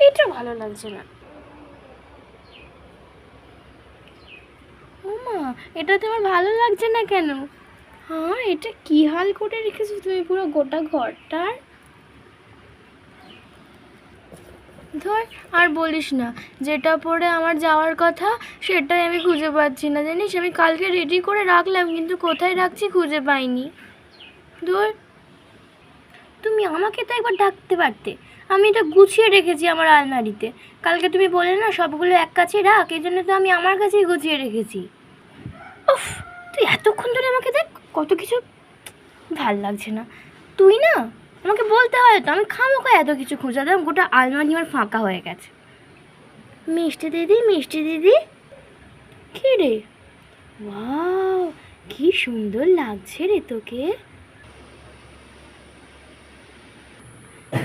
এটা ভালো লাগছে না। ও মা, এটা তোমার ভালো লাগছে না কেন? হ্যাঁ, এটা কি হাল করে রেখেছো তুমি পুরো গোটা ঘরটার। ধর, আর বলিস না, যেটা পরে আমার যাওয়ার কথা সেটাই আমি খুঁজে পাচ্ছি না জানিস। আমি কালকে রেডি করে রাখলাম কিন্তু কোথায় রাখছি খুঁজে পাইনি। ধর, তুমি আমাকে তো একবার ডাকতে পারতে। আমি এটা গুছিয়ে রেখেছি আমার আলমারিতে। কালকে তুমি বলে না সবগুলো এক কাছে রাখ, এই জন্য তো আমি আমার কাছেই গুছিয়ে রেখেছি। উফ, তুই এতক্ষণ ধরে আমাকে দেখ কত কিছু। ভাল লাগছে না। তুই না আমাকে বলতে হয় তো, আমি খামোখা এত কিছু খুঁজালাম, গোটা আলমারি আমার ফাঁকা হয়ে গেছে। মিষ্টি দিদি, মিষ্টি দিদি। কি রে? ওয়াও, কি সুন্দর লাগছে রে তোকে।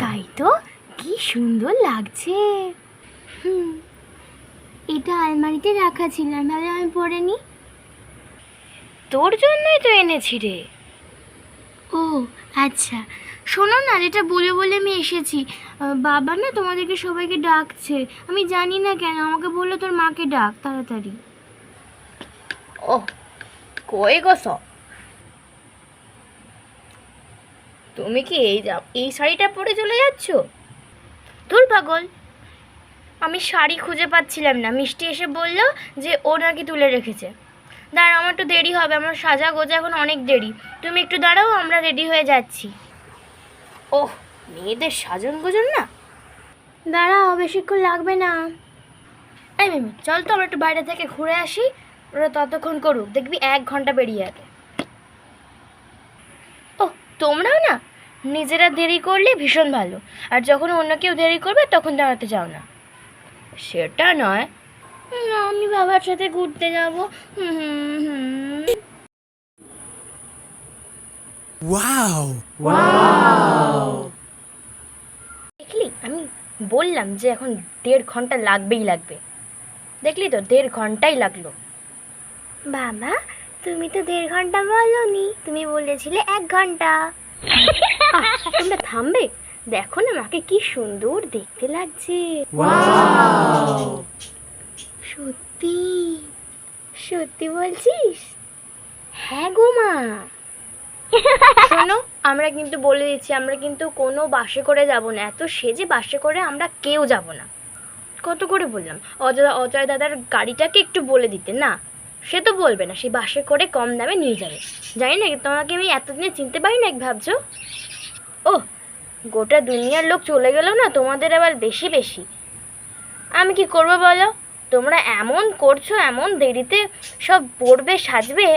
তাই তো, কি সুন্দর লাগছে। হুম, এটা আলমারিতে রাখা ছিল, ভাবে আমি পরে নি। তোর জন্যই তো এনেছি রে। ও আচ্ছা, শোনো না, যেটা বলে বলে আমি এসেছি, বাবা না তোমাদেরকে সবাইকে ডাকছে। আমি জানি না কেন, আমাকে বললো তোর মাকে ডাক তাড়াতাড়ি। ও, কই গো সব? তুমি কি এই শাড়িটা পরে চলে যাচ্ছ? তোর পাগল, আমি শাড়ি খুঁজে পাচ্ছিলাম না, মিষ্টি এসে বললো যে ও নাকি তুলে রেখেছে। দাঁড়া, আমার একটু দেরি হবে, আমার সাজা গোজা এখন অনেক দেরি। তুমি একটু দাঁড়াও, আমরা রেডি হয়ে যাচ্ছি। ওহ, মেয়েদের সাজন গোজন না। দাঁড়াও, বেশিক্ষণ লাগবে না। এই মিমি, চল তো আমরা একটু বাইরে থেকে ঘুরে আসি। ওরা ততক্ষণ করুক, দেখবি 1 ঘন্টা বেরিয়ে যাবে। ও, তোমরাও না নিজেরা দেরি করলে ভীষণ ভালো, আর যখন অন্য কেউ দেরি করবে তখন দাঁড়াতে যাও না। সেটা নয়। আমি বাবার সাথে ঘুরতে যাবো। হুম হুম হুম। ওয়াও! দেখলি, আমি বললাম যে এখন 1.5 ঘন্টা লাগবেই লাগবে। দেখলি তো, 1.5 ঘন্টাই লাগলো। বাবা, তুমি তো 1.5 ঘন্টা বলোনি, তুমি বলেছিলে 1 ঘন্টা। তোমরা থামবে? দেখো না মাকে কি সুন্দর দেখতে লাগছে। সত্যি সত্যি বলছিস? হ্যাঁ গো মা। শোনো, আমরা কিন্তু বলে দিচ্ছি, আমরা কিন্তু কোনো বাসে করে যাব না, এত সেজে বাসে করে আমরা কেউ যাব না। কত করে বললাম অজয় দাদার গাড়িটাকে একটু বলে দিতে, না সে তো বলবে না, সেই বাসে করে কম দামে নিয়ে যাবে। জানি না তোমাকে আমি এতদিনে চিনতে পারি না ভাবছো। ও, গোটা দুনিয়ার লোক চলে গেল না, তোমাদের আবার বেশি বেশি। আমি কি করবো বলো? তোমরা এমন করছো, এমন দেরিতে সব পড়বে সাজবে।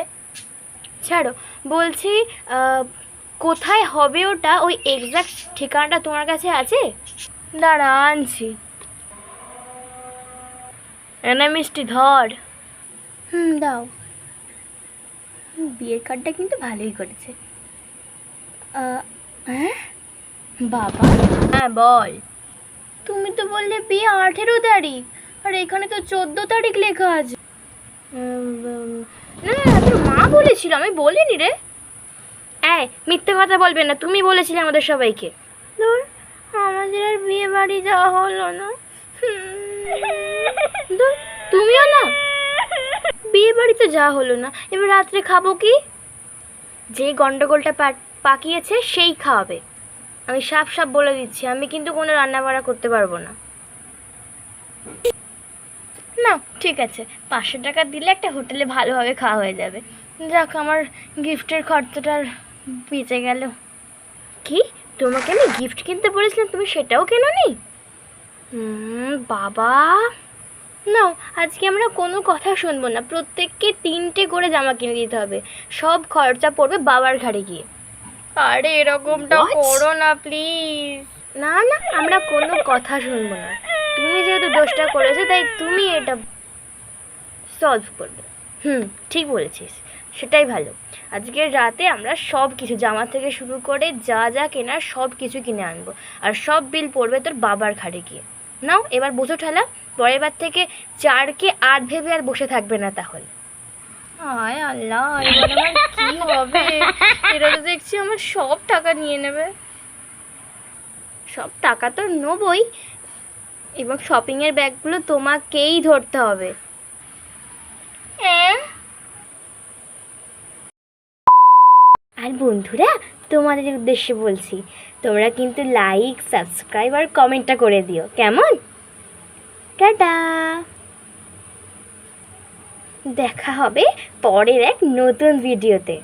ছাড়ো, বলছি কোথায় হবে ওটা, ওই এক্সাক্ট ঠিকানাটা তোমার কাছে আছে? দাঁড়া আনছি। এনে মিষ্টি ধর। দাও। বিয়ের কার্ডটা কিন্তু ভালোই করেছে। হ্যাঁ বাবা। হ্যাঁ বল। তুমি তো বললে বিয়ে 18 তারিখ, আর এখানে তো 14 তারিখ লেখা আছে। না না, তোর মা বলেছিল, আমি বলিনি রে। মিথ্যে কথা বলবে না, তুমি বলেছিলে আমাদের সবাইকে। ধর, আমাদের আর বিয়ে বাড়ি যাওয়া হলো না। ধর, তুমিও না, বিয়ে বাড়িতে যাওয়া হলো না, এবার রাত্রে খাবো কি? যে গন্ডগোলটা পাকিয়েছে সেই খাওয়াবে। আমি সাফ সাফ বলে দিচ্ছি, আমি কিন্তু কোনো রান্না বান্না করতে পারবো না। না ঠিক আছে, 500 টাকা দিলে একটা হোটেলে ভালোভাবে খাওয়া হয়ে যাবে। যাক, আমার গিফটের খরচাটা বেঁচে গেল। কি, তোমাকে আমি গিফট কিনতে বলেছিলাম, তুমি সেটাও কেনোনি? বাবা, নাও, আজকে আমরা কোনো কথা শুনবো না, প্রত্যেককে 3টে করে জামা কিনে দিতে হবে। সব খরচা পড়বে বাবার ঘাড়ে গিয়ে। আরে এরকমটা করো না প্লিজ। না না, আমরা কোনো কথা শুনবো না। তুমি যেহেতু দোষটা করেছো, তাই তুমি এটা সলভ করবে। ঠিক বলেছিস, সেটাই ভালো। আজকের রাতে আমরা সব কিছু, জামা থেকে শুরু করে যা যা কেনার সব কিছু কিনে আনবো, আর সব বিল পড়বে তোর বাবার ঘাড়ে গিয়ে। নাও এবার বোঝো ঠেলা, পরের বার থেকে 4কে 8 ভেবে আর বসে থাকবে না তাহলে। আয় আল্লাহ, এবার আমার কি হবে? এরা তো দেখছি আমার সব টাকা নিয়ে নেবে। সব টাকা তো নেবই, এবং শপিংয়ের ব্যাগগুলো তোমাকেই ধরতে হবে। আর বন্ধুরা, তোমাদের উদ্দেশ্যে বলছি, তোমরা কিন্তু লাইক, সাবস্ক্রাইব আর কমেন্টটা করে দিও, কেমন? টাটা। দেখা হবে পরের এক নতুন ভিডিওতে।